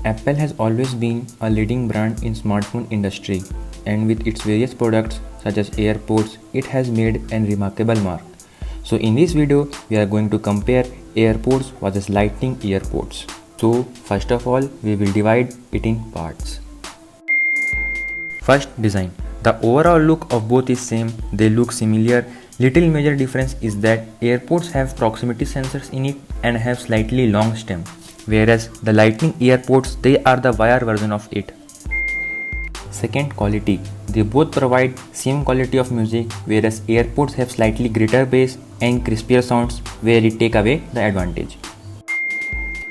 Apple has always been a leading brand in smartphone industry, and with its various products such as AirPods, it has made a remarkable mark. So in this video, we are going to compare AirPods versus Lightning AirPods. So first of all, we will divide it in parts. First, design. The overall look of both is same, they look similar. Little major difference is that AirPods have proximity sensors in it and have slightly long stem, whereas the Lightning AirPods, they are the wire version of it. Second, quality. They both provide same quality of music, whereas AirPods have slightly greater bass and crispier sounds where it take away the advantage.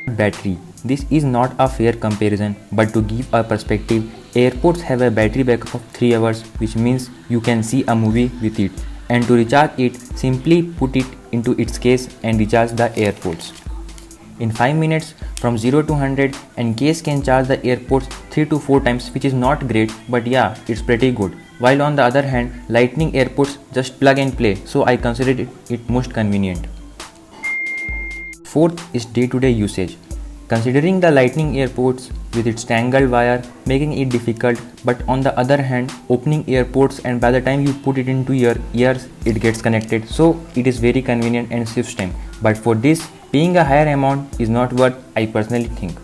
Battery. This is not a fair comparison, but to give a perspective, AirPods have a battery backup of 3 hours, which means you can see a movie with it. And to recharge it, simply put it into its case and recharge the AirPods. In 5 minutes, from 0 to 100, and case can charge the AirPods 3 to 4 times, which is not great, but yeah, it's pretty good. While on the other hand, Lightning AirPods just plug and play, so I consider it most convenient. Fourth is day-to-day usage. Considering the Lightning AirPods with its tangled wire making it difficult, but on the other hand, opening AirPods and by the time you put it into your ears, it gets connected, so it is very convenient and saves time. But for this, paying a higher amount is not what I personally think.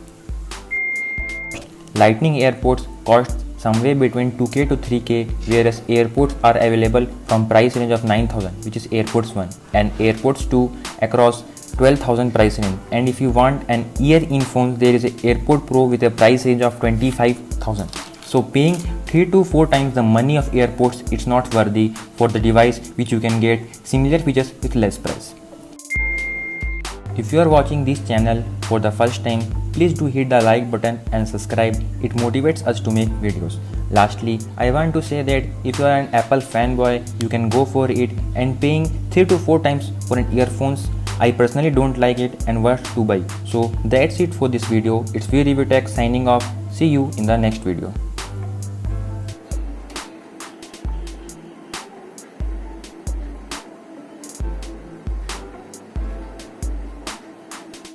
Lightning AirPods cost somewhere between 2K to 3K, whereas AirPods are available from price range of 9,000, which is AirPods 1, and AirPods 2 across 12,000 price range. And if you want an ear-in phone, there is a AirPod Pro with a price range of 25,000. So paying 3 to 4 times the money of AirPods, it's not worthy for the device which you can get similar features with less price. If you are watching this channel for the first time, please do hit the like button and subscribe. It motivates us to make videos. Lastly, I want to say that if you are an Apple fanboy, you can go for it, and paying 3 to 4 times for an earphones, I personally don't like it and worth to buy. So that's it for this video. It's V Review Tech signing off. See you in the next video.